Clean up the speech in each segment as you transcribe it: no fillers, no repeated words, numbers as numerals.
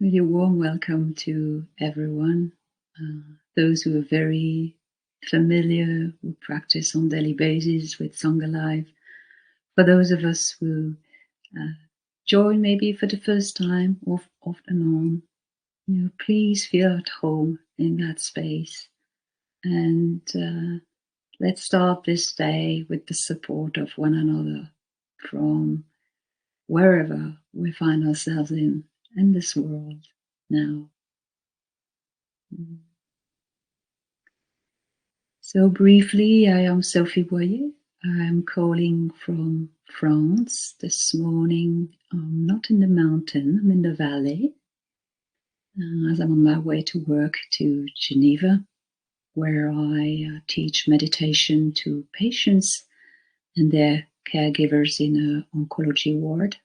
Really warm welcome to everyone. Those who are very familiar, who practice on daily basis with Song Alive. For those of us who uh, join maybe for the first time, off and on, please feel at home in that space. And let's start this day with the support of one another from wherever we find ourselves in this world now. So briefly, I am Sophie Boyer. I'm calling from France this morning. I'm not in the mountain, I'm in the valley, as I'm on my way to work to Geneva, where I teach meditation to patients and their caregivers in an oncology ward.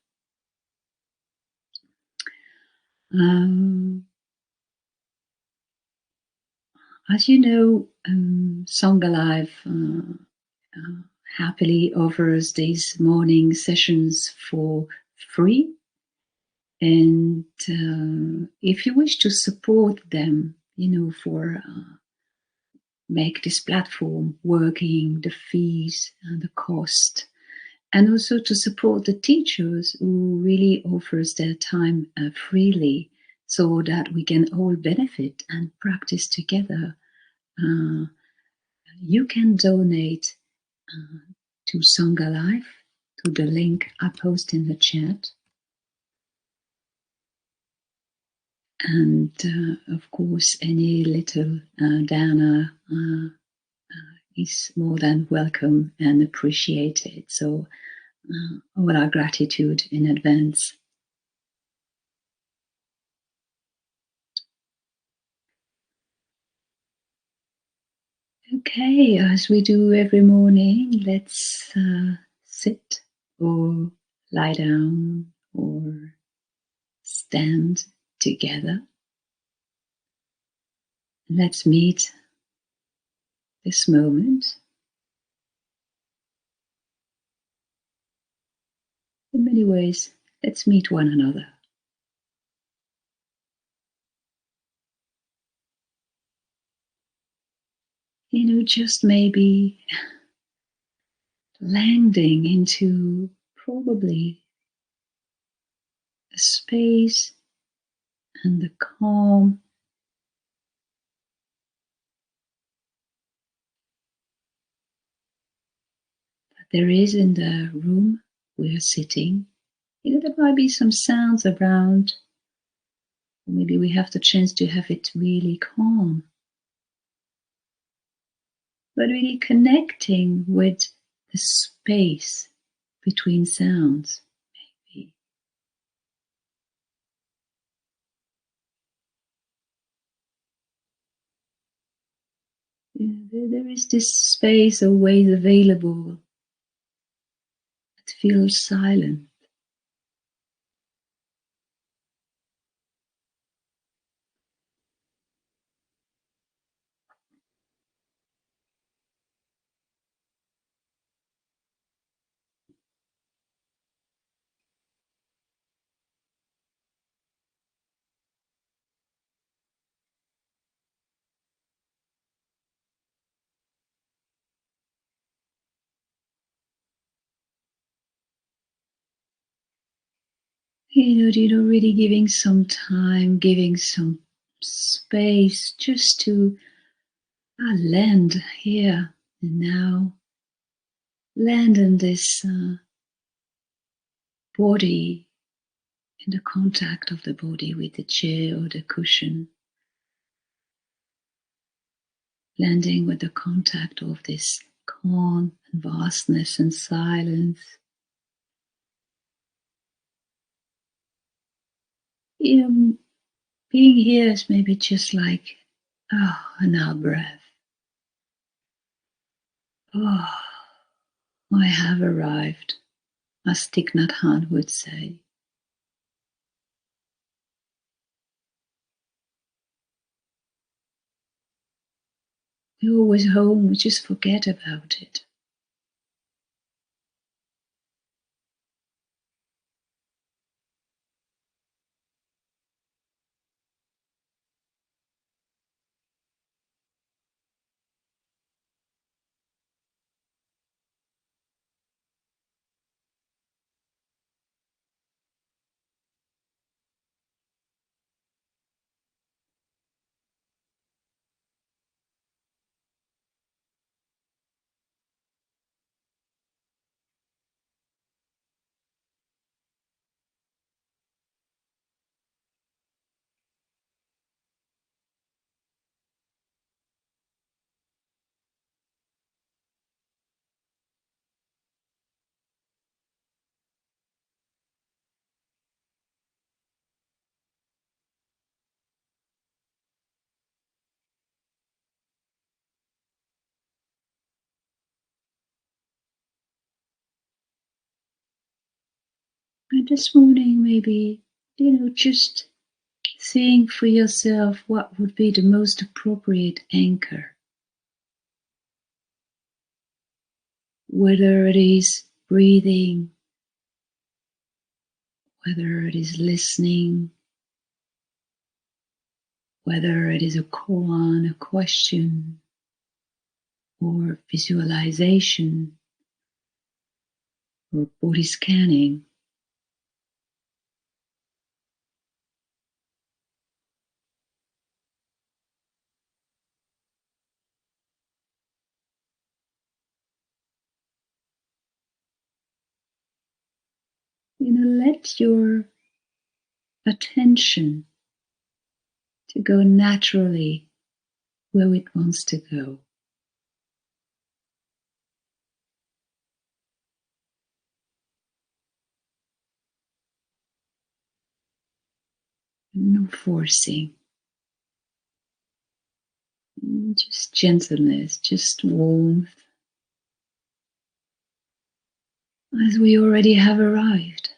As you know, Song Alive happily offers these morning sessions for free. And if you wish to support them, for make this platform working, the fees and the cost, and also to support the teachers who really offers their time freely, so that we can all benefit and practice together. Uh, you can donate to Song Alive to the link I post in the chat. And of course, any little dana is more than welcome and appreciated. So, all our gratitude in advance. Okay, as we do every morning, let's sit or lie down or stand together. Let's meet this moment. In many ways, let's meet one another. Just maybe landing into probably the space and the calm that there is in the room we are sitting. There might be some sounds around, or maybe we have the chance to have it really calm. But really connecting with the space between sounds, maybe. There is this space always available that feels silent. Really giving some time, giving some space just to land here and now. Land in this body, in the contact of the body with the chair or the cushion. Landing with the contact of this calm and vastness and silence. Being here is maybe just like an out breath. Oh, I have arrived, as Thich Nhat Hanh would say. We're always home, we just forget about it. this morning, maybe, just seeing for yourself what would be the most appropriate anchor. Whether it is breathing, whether it is listening, whether it is a koan, a question, or visualization, or body scanning. Let your attention to go naturally where it wants to go. No forcing. Just gentleness, just warmth, as we already have arrived.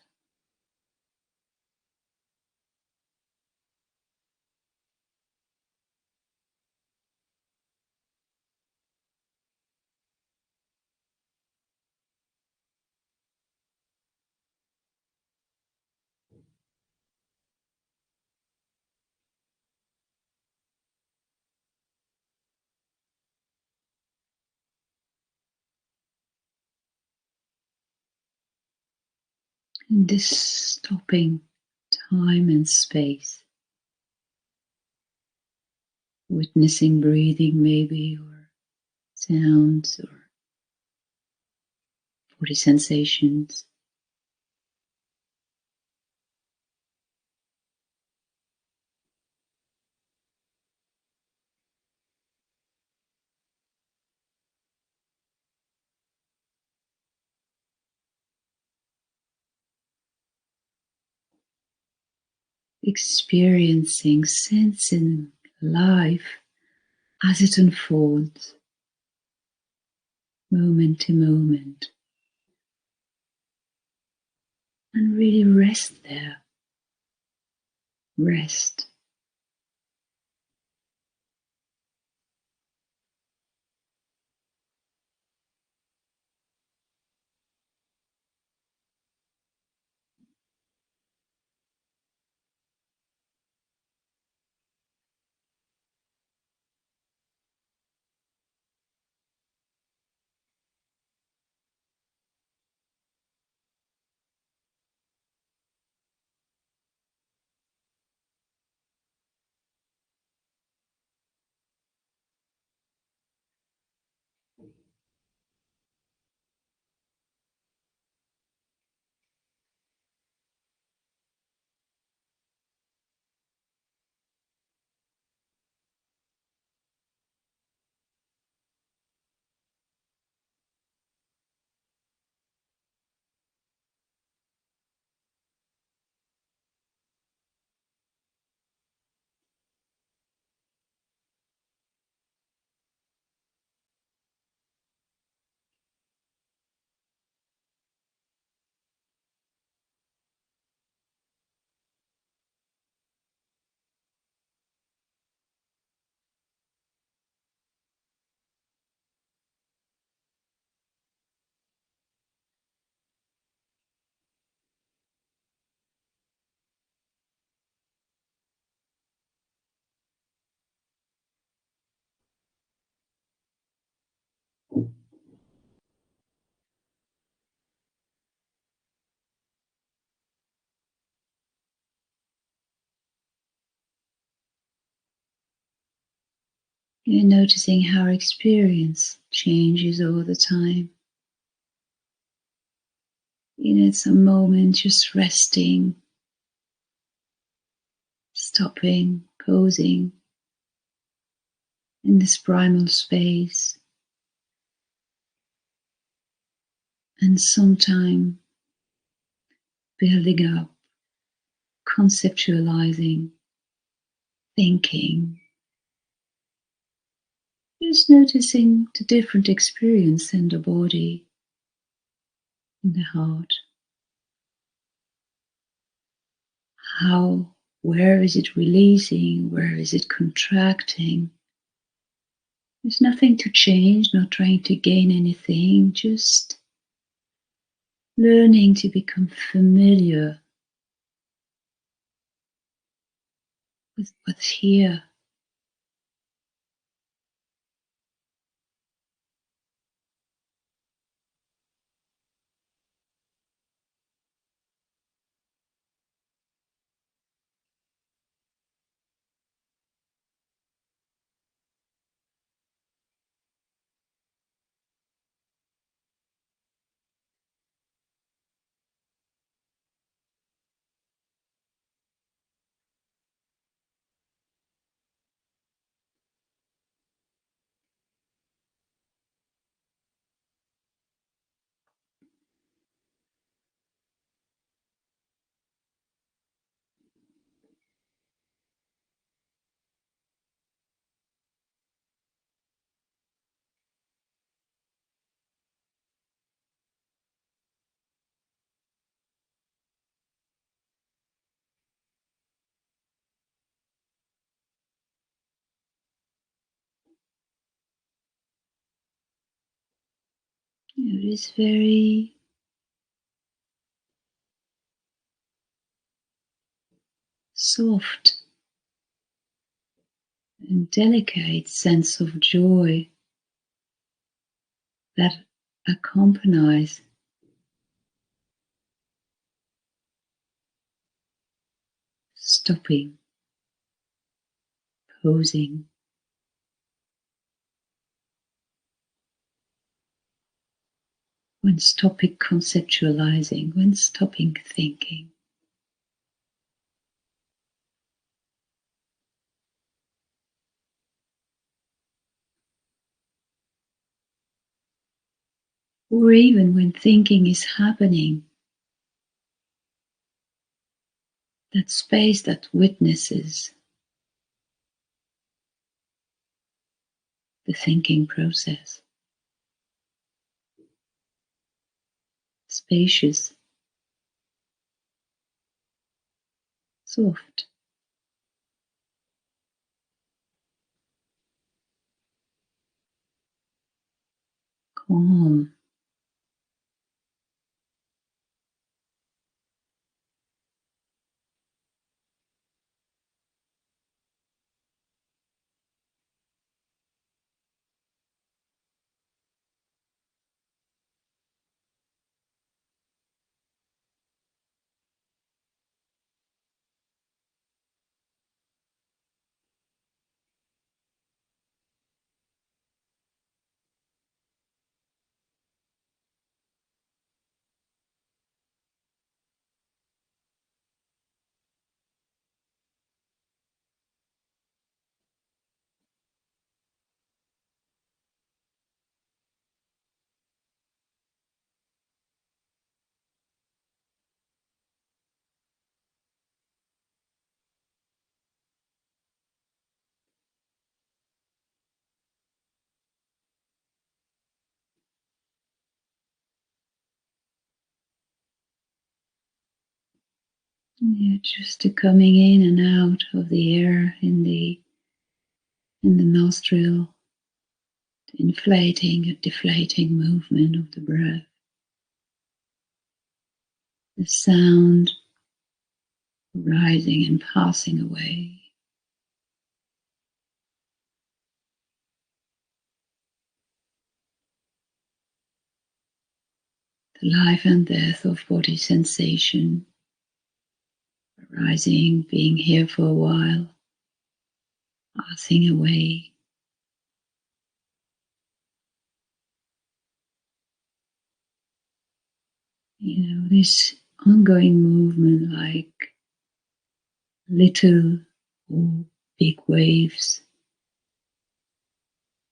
In this stopping time and space, witnessing breathing maybe, or sounds, or body sensations. Experiencing, sensing life as it unfolds, moment to moment, and really rest there. Rest. You're noticing how our experience changes all the time. It's a moment just resting, stopping, pausing in this primal space, and sometime building up, conceptualizing, thinking, just noticing the different experience in the body, in the heart. where is it releasing? Where is it contracting? There's nothing to change, not trying to gain anything, just learning to become familiar with what's here. It is very soft and delicate sense of joy that accompanies stopping, pausing, when stopping conceptualizing, when stopping thinking. Or even when thinking is happening, that space that witnesses the thinking process. Spacious, soft, calm. Yeah, just the coming in and out of the air in the nostril, the inflating and deflating movement of the breath, the sound rising and passing away, the life and death of body sensation, arising, being here for a while, passing away. This ongoing movement like little or big waves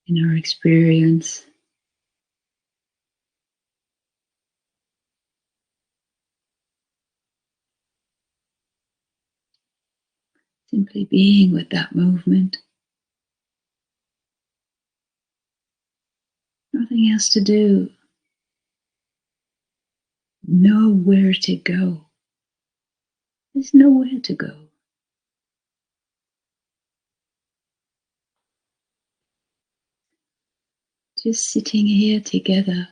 in our experience. Simply being with that movement. Nothing else to do. Know where to go. There's nowhere to go. Just sitting here together,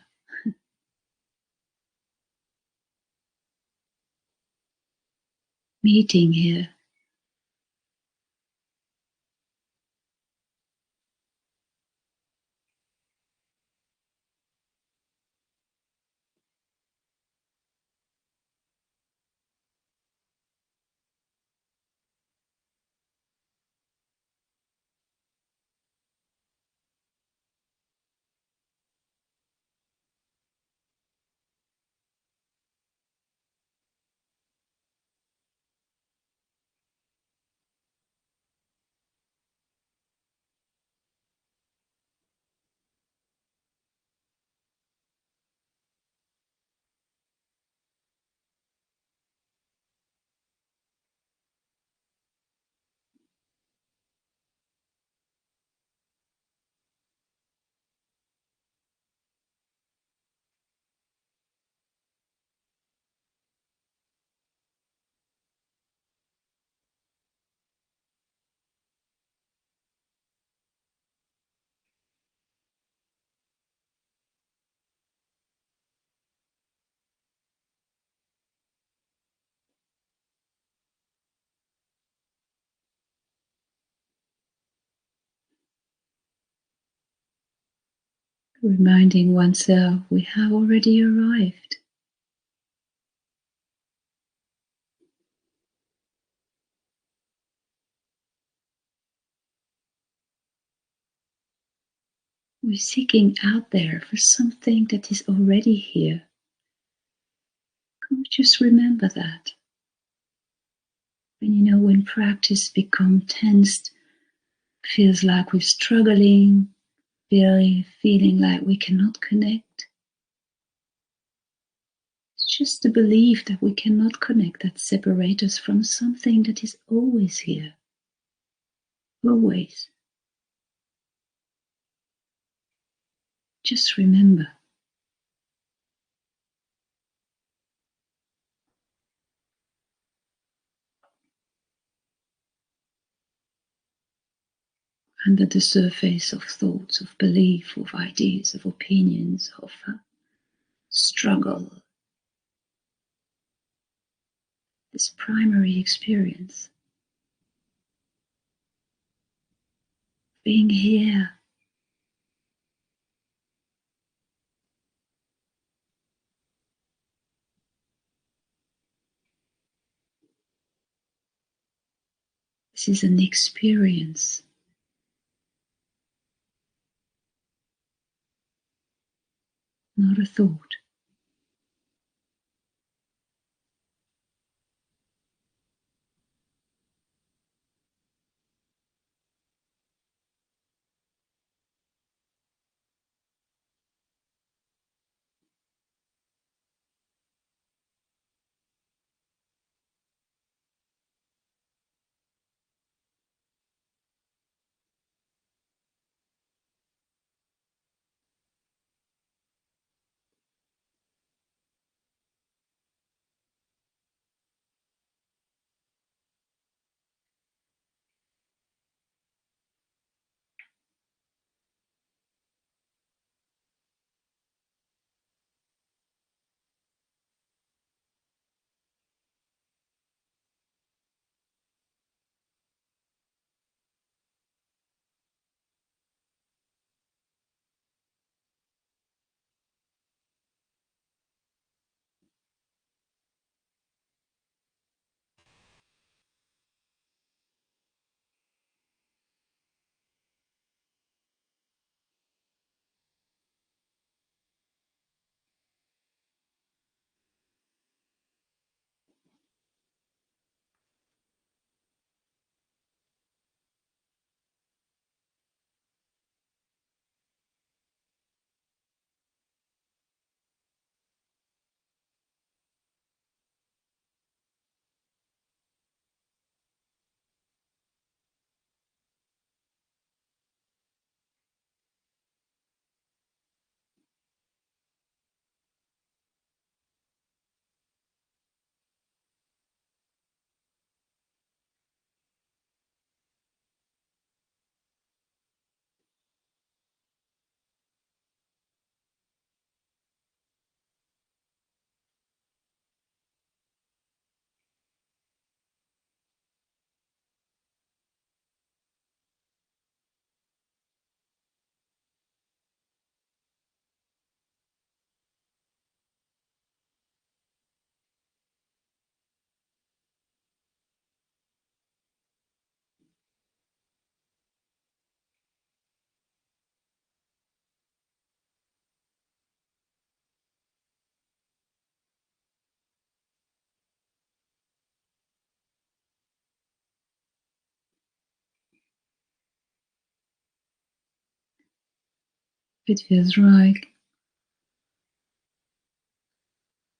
meeting here. Reminding oneself we have already arrived. We're seeking out there for something that is already here. Can we just remember that? And when practice becomes tensed, feels like we're struggling, feeling like we cannot connect. It's just the belief that we cannot connect that separates us from something that is always here. Always. Just remember. Under the surface of thoughts, of belief, of ideas, of opinions, of struggle, this primary experience, being here, this is an experience, not a thought. If it feels right,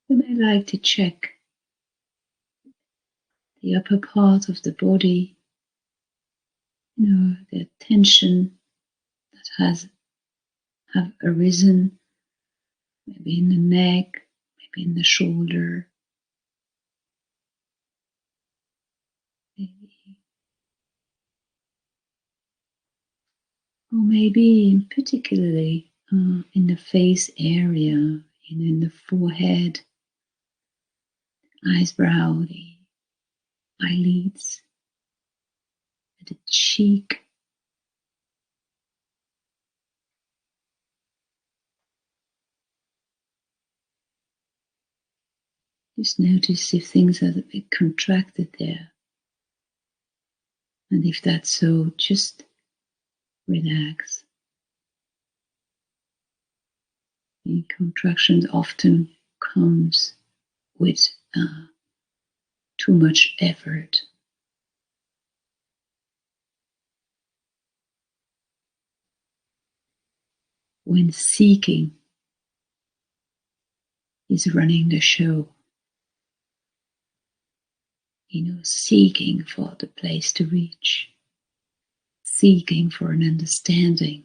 you may like to check the upper part of the body, the tension that have arisen, maybe in the neck, maybe in the shoulder, maybe, or maybe particularly in the face area, in the forehead, eyebrow, the eyelids, the cheek. Just notice if things are a bit contracted there. And if that's so, just relax. The contraction often comes with too much effort. When seeking is running the show, seeking for the place to reach, seeking for an understanding,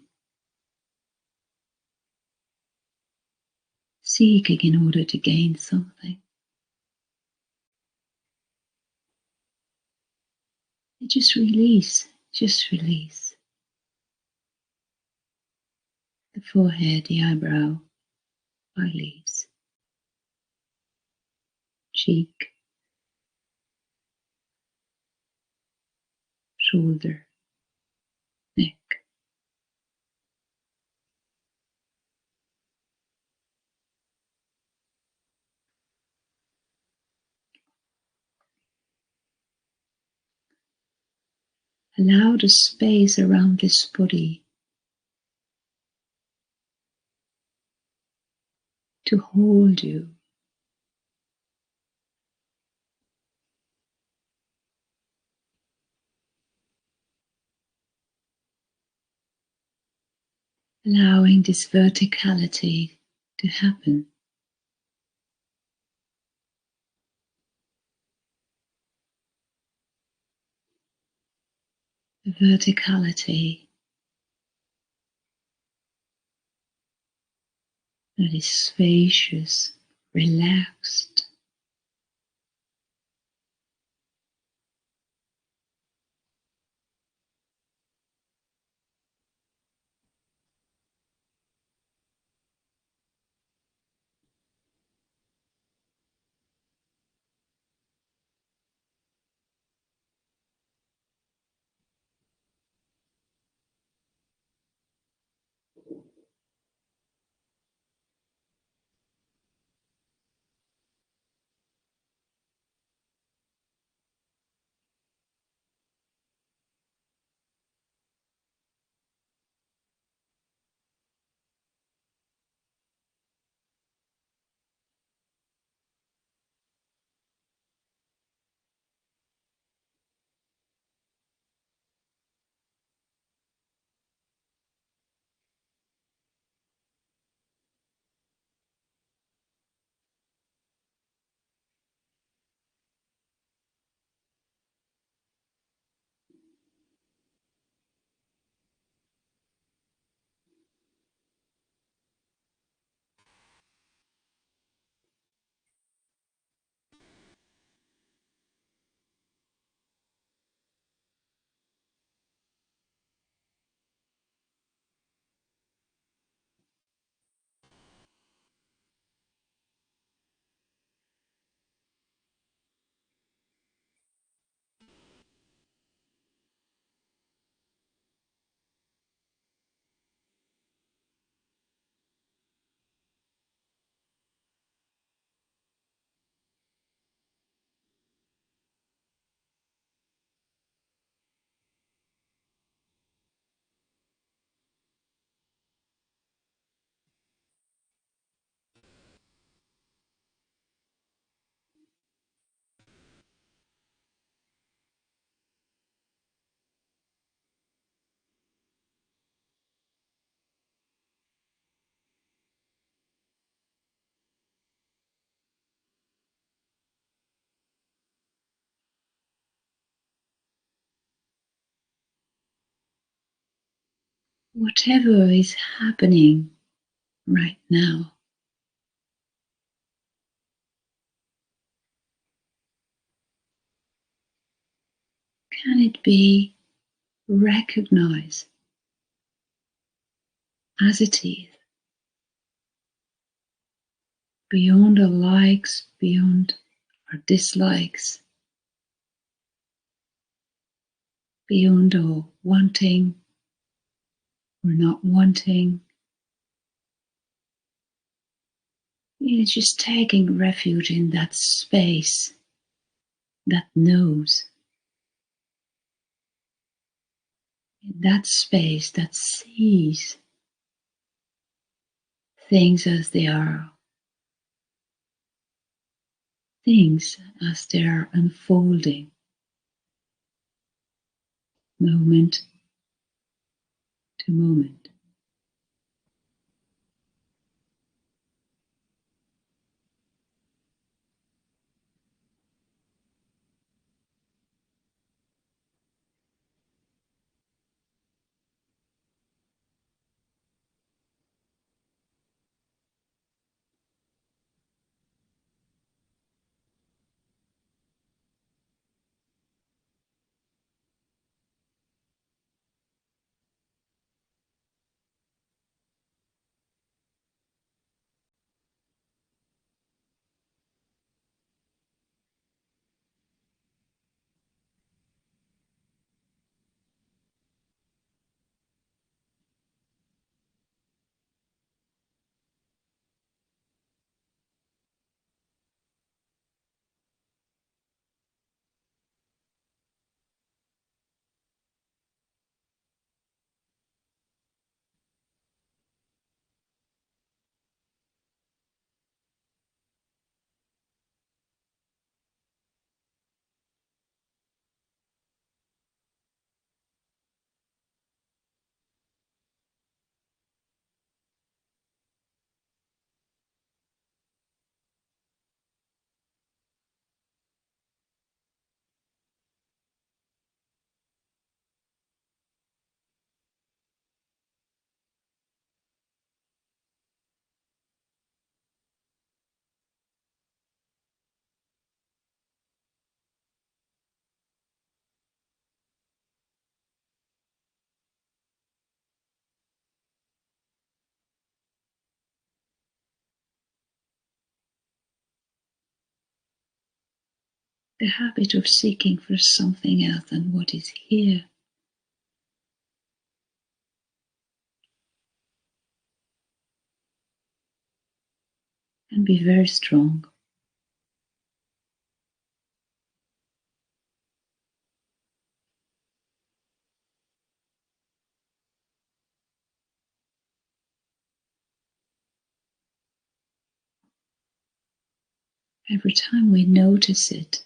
seeking in order to gain something. You just release. The forehead, the eyebrow, eyelids, cheek, shoulder, neck. Allow the space around this body to hold you. Allowing this verticality to happen. The verticality that is spacious, relaxed. whatever is happening right now, can it be recognized as it is, beyond our likes, beyond our dislikes, beyond our wanting or not wanting? It's just taking refuge in that space that knows, in that space that sees things as they are, things as they are unfolding, moment to moment. The habit of seeking for something else than what is here can be very strong. Every time we notice it,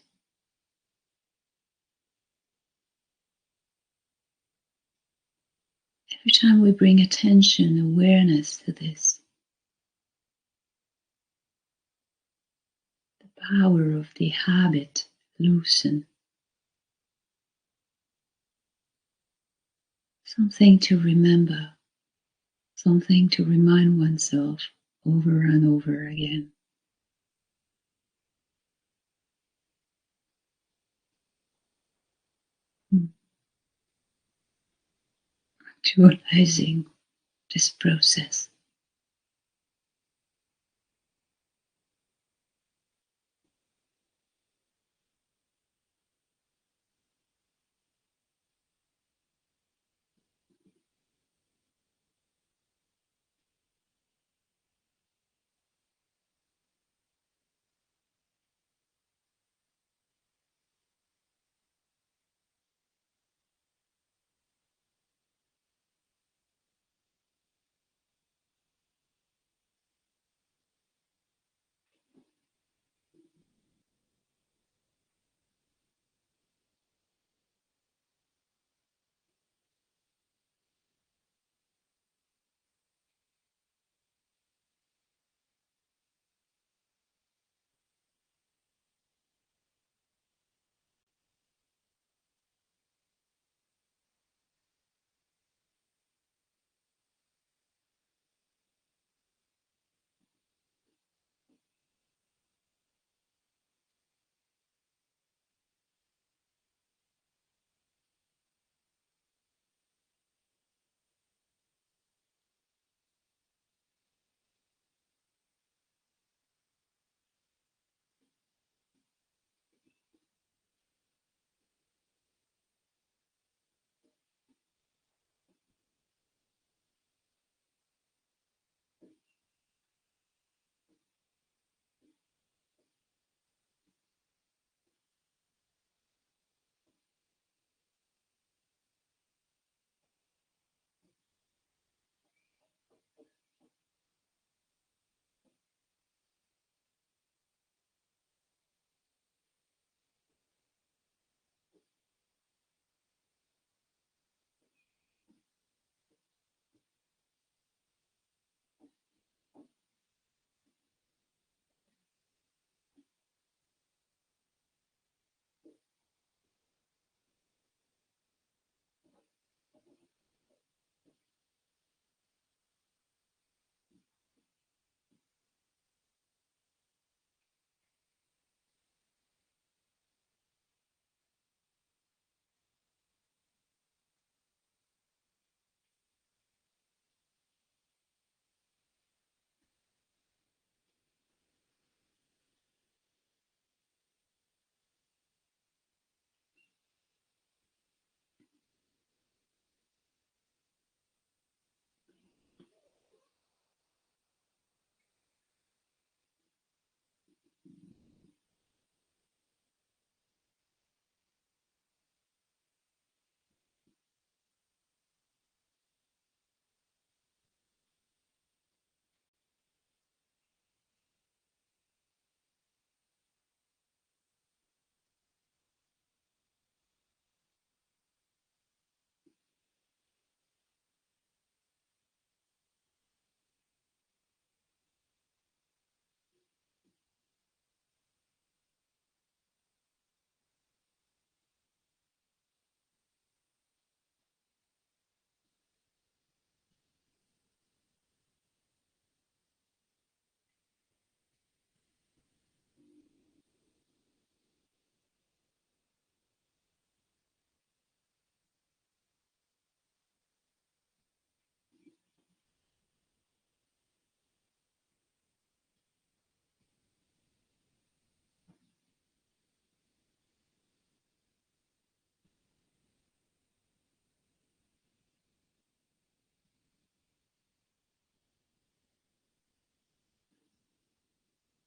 every time we bring attention, awareness to this, the power of the habit loosen. Something to remember, something to remind oneself over and over again. Actualizing this process.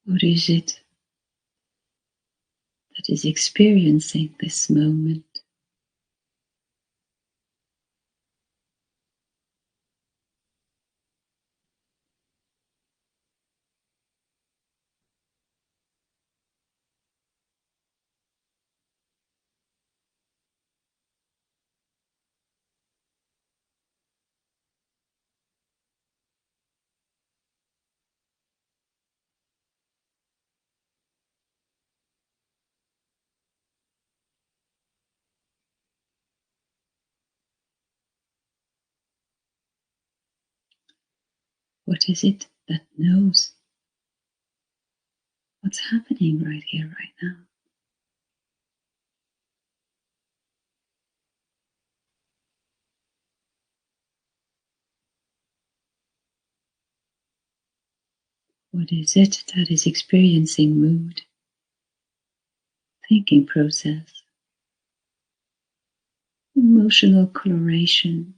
What is it that is experiencing this moment? What is it that knows what's happening right here, right now? What is it that is experiencing mood, thinking process, emotional coloration?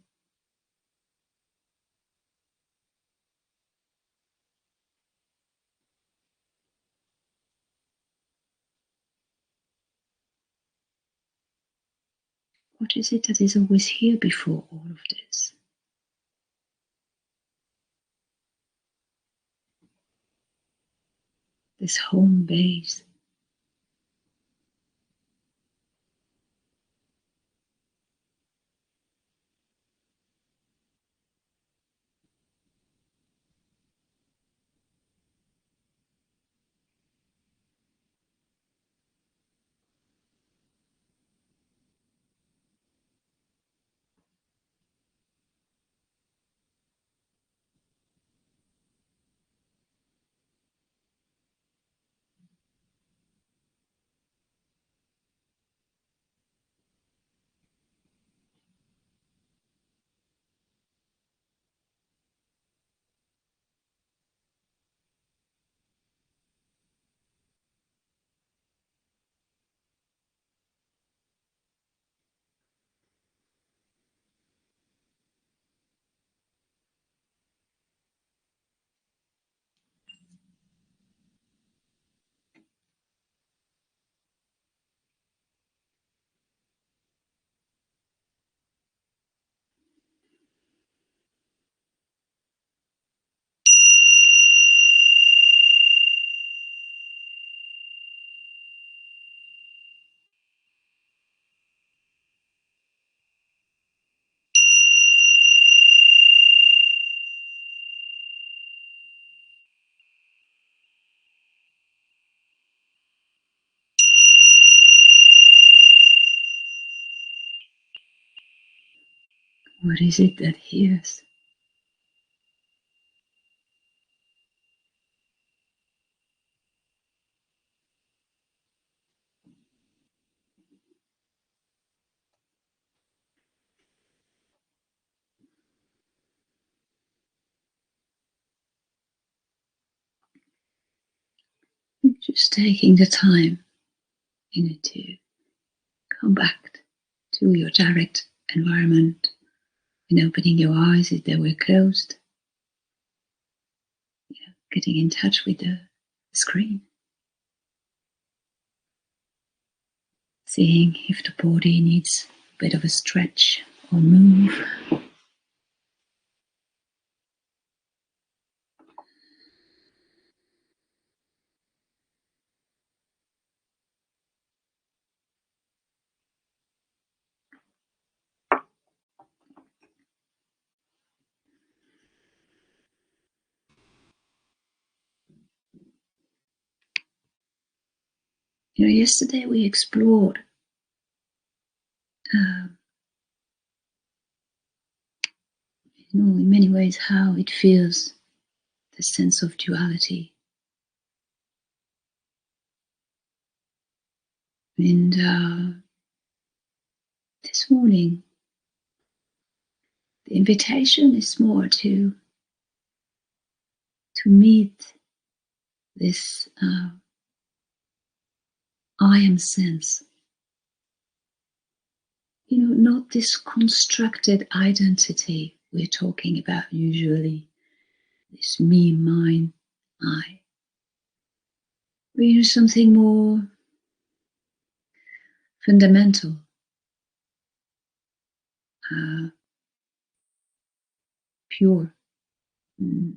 What is it that is always here before all of this? This home base. What is it that hears? Just taking the time, to come back to your direct environment and opening your eyes if they were closed, getting in touch with the screen, seeing if the body needs a bit of a stretch or move. Yesterday we explored uh, in many ways how it feels, the sense of duality. And this morning, the invitation is more to meet this I am sense. Not this constructed identity we're talking about usually, this me, mine, I. something more fundamental, uh, pure. Mm.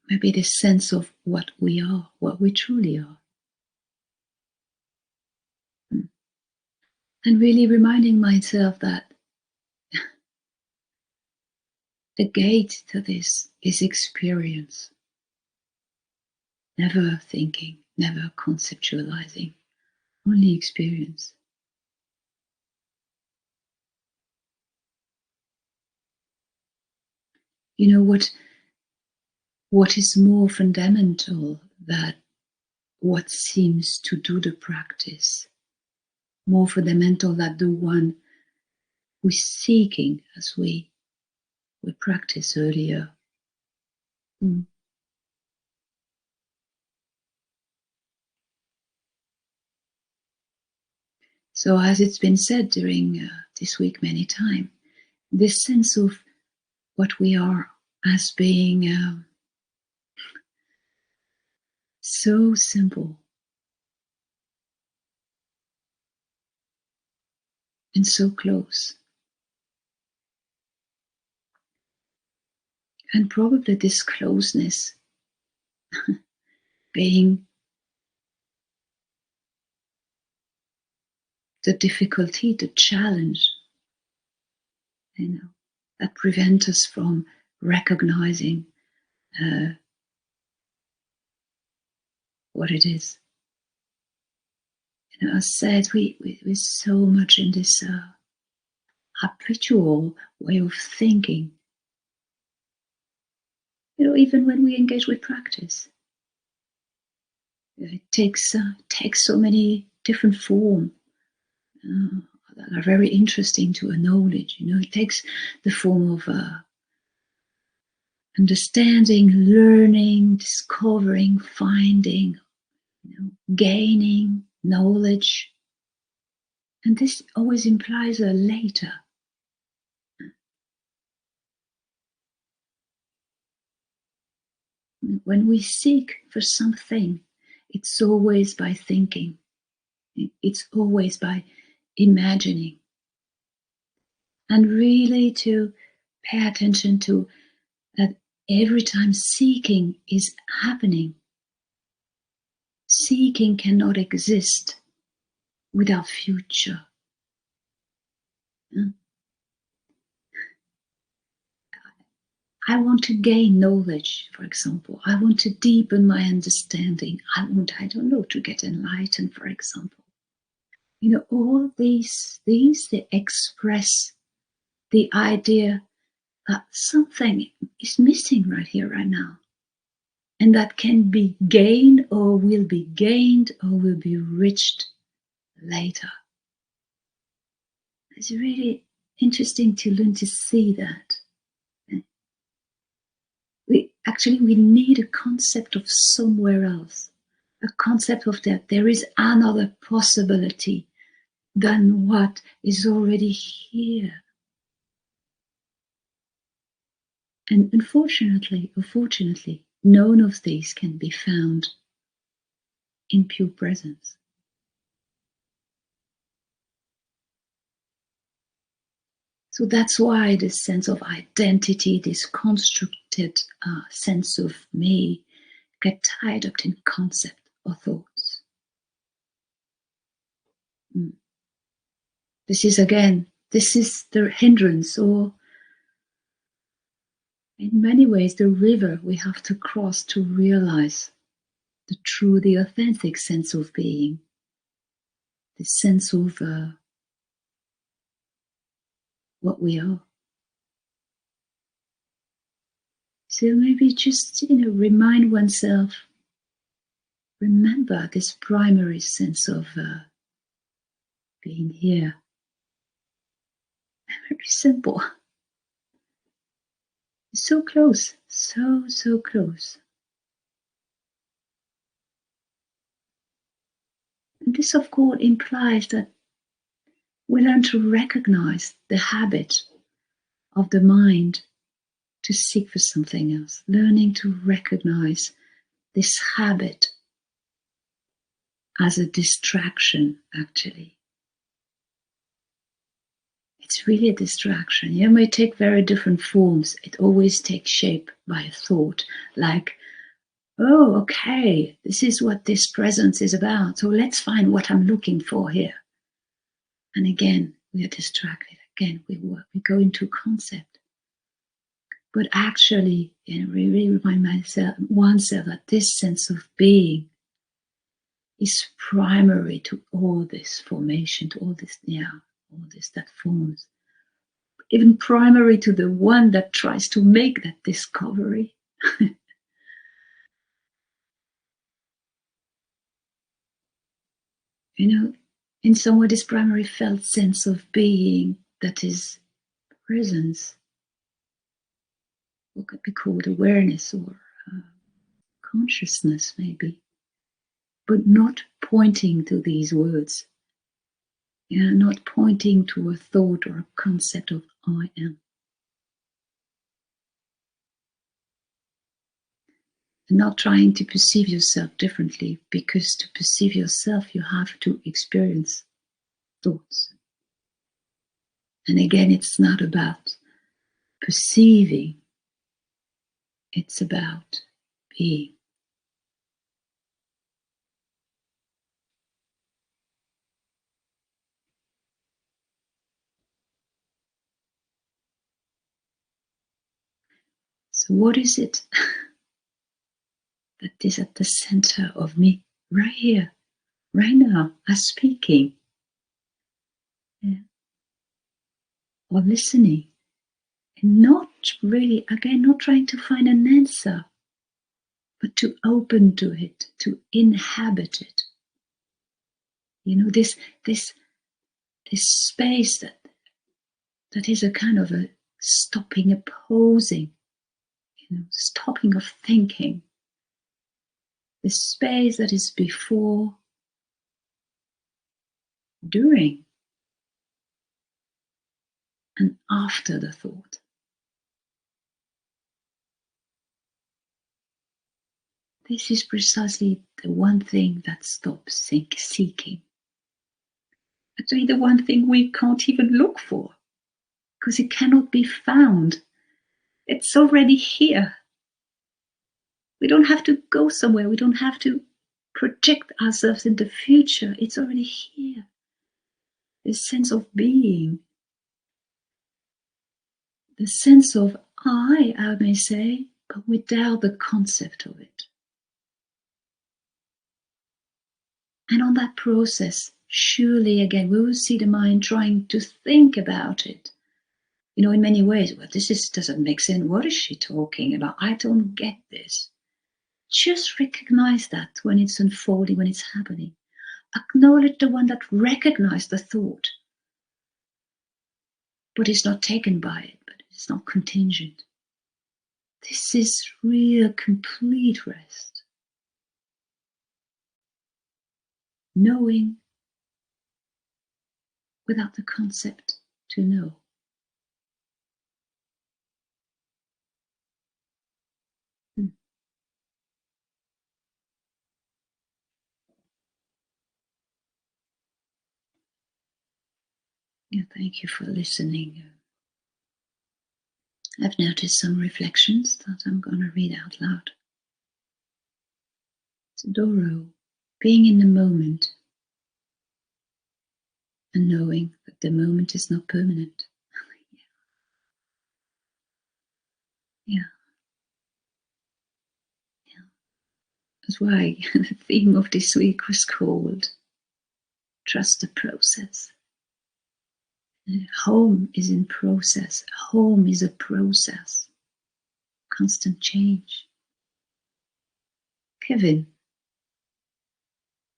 Maybe the sense of what we are, what we truly are. Mm. And really reminding myself that the gate to this is experience. Never thinking, never conceptualizing, only experience. You know what is more fundamental than what seems to do the practice, more fundamental than the one who's seeking, as we practiced earlier. Mm. So as it's been said during this week many times, this sense of what we are as being so simple and so close. And probably this closeness being the difficulty, the challenge, that prevent us from recognizing what it is. As said, we're so much in this habitual way of thinking. Even when we engage with practice, it takes so many different forms that are very interesting to a knowledge. It takes the form of understanding, learning, discovering, finding, gaining knowledge. And this always implies a later. When we seek for something, it's always by thinking. It's always by imagining. And really to pay attention to that every time seeking is happening. Seeking cannot exist without future. I want to gain knowledge, for example. I want to deepen my understanding. I don't know, to get enlightened, for example. All these they express the idea that something is missing right here, right now. And that can be gained or will be gained or will be reached later. It's really interesting to learn to see that. We need a concept of somewhere else, a concept of that there is another possibility than what is already here. And unfortunately, none of these can be found in pure presence. So that's why this sense of identity, this constructed sense of me, get tied up in concept or thoughts. This is the hindrance, or in many ways the river we have to cross to realize the authentic sense of being, the sense of what we are. So maybe just remind oneself, remember this primary sense of being here. Very simple. So close, so close. And this, of course, implies that we learn to recognize the habit of the mind to seek for something else, learning to recognize this habit as a distraction, actually. It's really a distraction. It may take very different forms. It always takes shape by a thought, like, oh, okay, this is what this presence is about. So let's find what I'm looking for here. And again, we are distracted. Again, we go into concept. But actually, really remind oneself that this sense of being is primary to all this formation, to all this, all this that forms. Even primary to the one that tries to make that discovery. In some way, this primary felt sense of being that is presence, what could be called awareness or consciousness, maybe, but not pointing to these words, not pointing to a thought or a concept of I am. And not trying to perceive yourself differently, because to perceive yourself, you have to experience thoughts. And again, it's not about perceiving, it's about being. So what is it that is at the center of me, right here, right now, as speaking, or listening, and not really, again, not trying to find an answer, but to open to it, to inhabit it. This space that is a kind of a stopping, a pausing, stopping of thinking. The space that is before, during, and after the thought. This is precisely the one thing that stops seeking. Actually, the one thing we can't even look for, because it cannot be found. It's already here. We don't have to go somewhere. We don't have to project ourselves in the future. It's already here. This sense of being, the sense of I may say, but without the concept of it. And on that process, surely again, we will see the mind trying to think about it. In many ways, well, doesn't make sense. What is she talking about? I don't get this. Just recognize that when it's unfolding, when it's happening. Acknowledge the one that recognized the thought, but is not taken by it, but it's not contingent. This is real complete rest. Knowing without the concept to know. Yeah, thank you for listening. I've noticed some reflections that I'm going to read out loud. So Doro, being in the moment and knowing that the moment is not permanent. Yeah. That's why the theme of this week was called Trust the Process. Home is in process. Home is a process. Constant change. Kevin,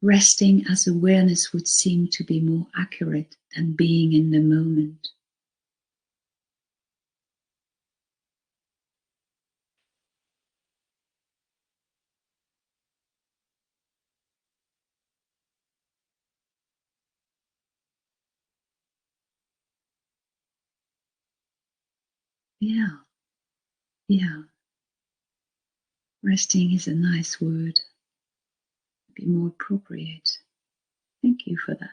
resting as awareness would seem to be more accurate than being in the moment. Yeah, yeah, Resting is a nice word, be more appropriate. Thank you for that.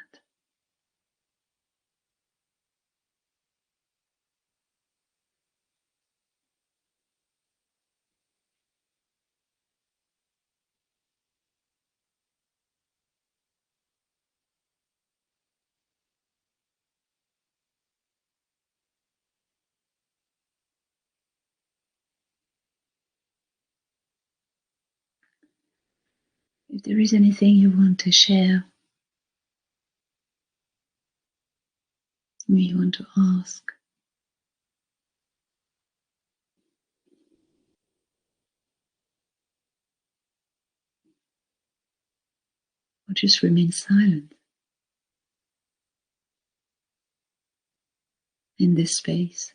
If there is anything you want to share, or you want to ask, or just remain silent in this space.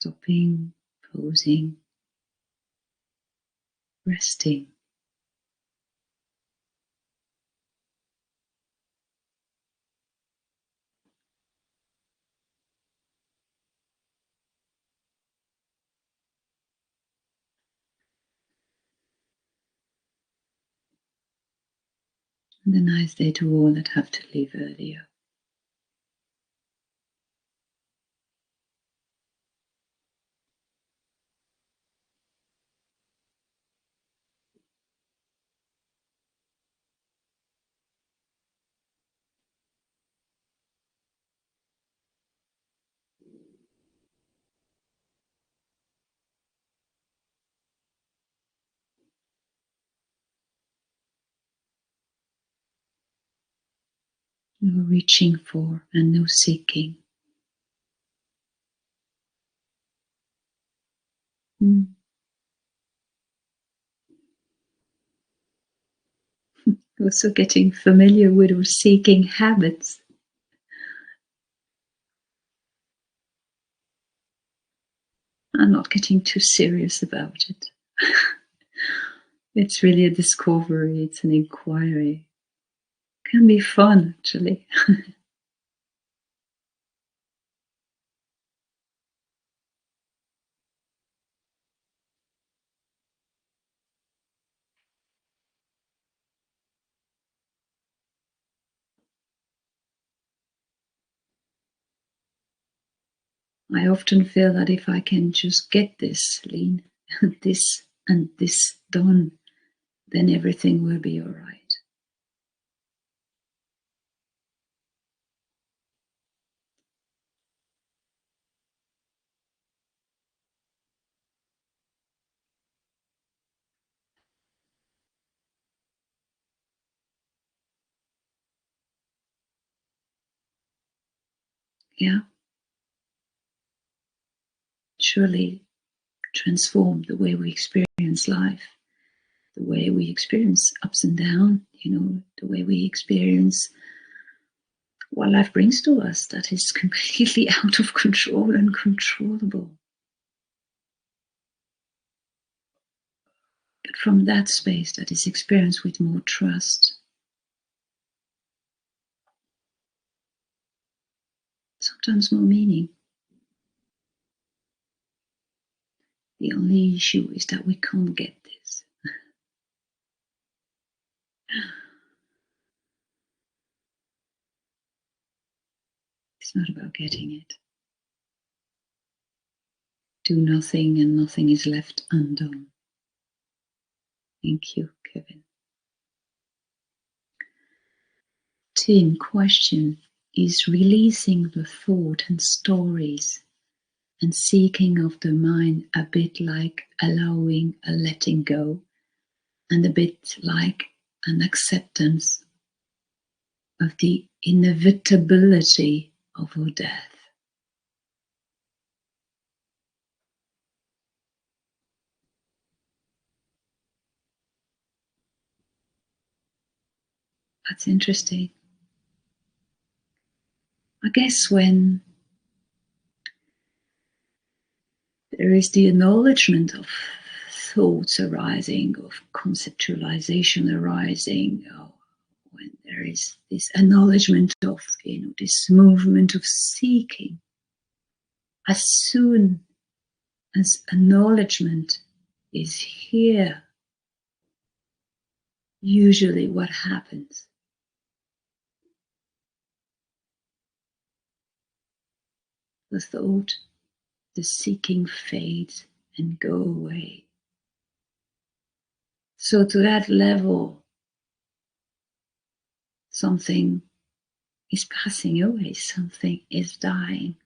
Stopping, pausing, resting. And a nice day to all that have to leave earlier. No reaching for and no seeking. Also getting familiar with or seeking habits. I'm not getting too serious about it. It's really a discovery, it's an inquiry. Can be fun, actually. I often feel that if I can just get this lean, this and this done, then everything will be all right. Yeah, surely transform the way we experience life, the way we experience ups and downs, the way we experience what life brings to us that is completely out of control and uncontrollable. But from that space that is experienced with more trust, sometimes more meaning. The only issue is that we can't get this. It's not about getting it. Do nothing and nothing is left undone. Thank you, Kevin. Tim, question: is releasing the thought and stories and seeking of the mind a bit like allowing a letting go and a bit like an acceptance of the inevitability of our death? That's interesting. I guess when there is the acknowledgement of thoughts arising, of conceptualization arising, when there is this acknowledgement of, this movement of seeking, as soon as acknowledgement is here, usually what happens? The thought, the seeking fades and go away. So to that level, something is passing away, something is dying.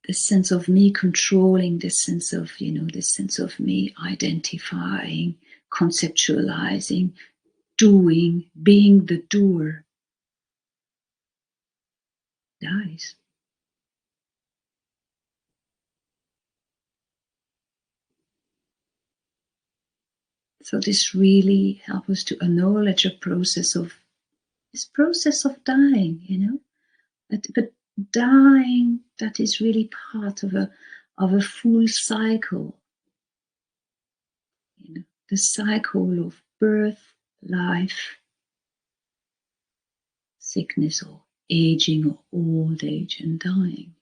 The sense of me controlling, the sense of, the sense of me identifying, conceptualizing, doing, being the doer, dies. So this really helps us to acknowledge this process of dying, but dying that is really part of a full cycle, the cycle of birth, life, sickness or aging or old age and dying.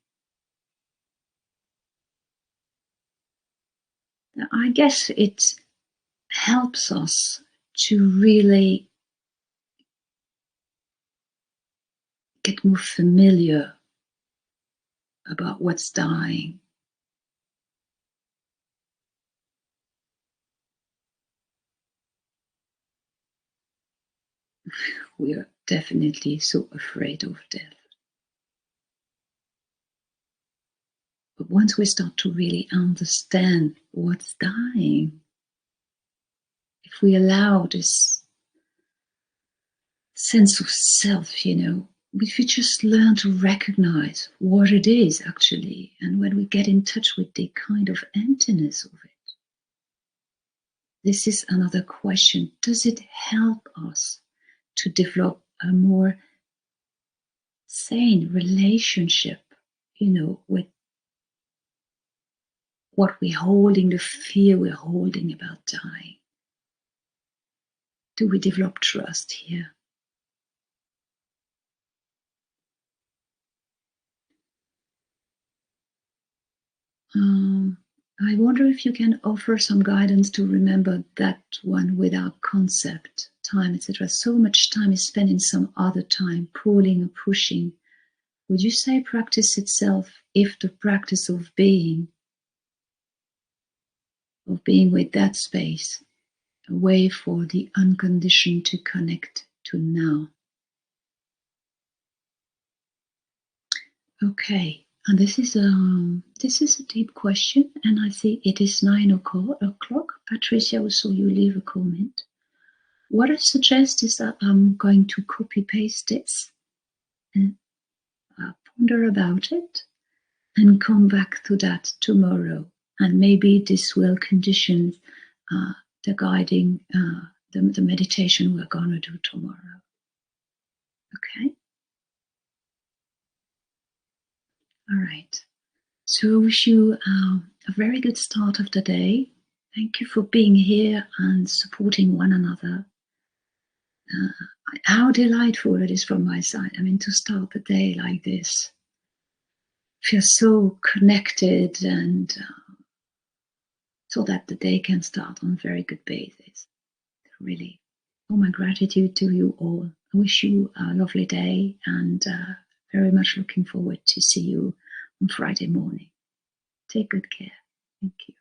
Now, I guess it helps us to really get more familiar about what's dying. We are definitely so afraid of death. But once we start to really understand what's dying, if we allow this sense of self, if we just learn to recognize what it is actually, and when we get in touch with the kind of emptiness of it, this is another question. Does it help us to develop a more sane relationship, with what we're holding, the fear we're holding about dying? Do we develop trust here? I wonder if you can offer some guidance to remember that one without concept, time, etc. So much time is spent in some other time, pulling or pushing. Would you say practice itself, if the practice of being with that space, a way for the unconditioned to connect to now? Okay. And this is a deep question, and I see it is 9:00. Patricia, I saw you leave a comment. What I suggest is that I'm going to copy paste this and ponder about it and come back to that tomorrow. And maybe this will condition the guiding, the meditation we're going to do tomorrow. Okay? All right. So I wish you a very good start of the day. Thank you for being here and supporting one another. How delightful it is from my side. To start the day like this. Feel so connected, and so that the day can start on a very good basis. Really. All my gratitude to you all. I wish you a lovely day, and very much looking forward to see you on Friday morning. Take good care. Thank you.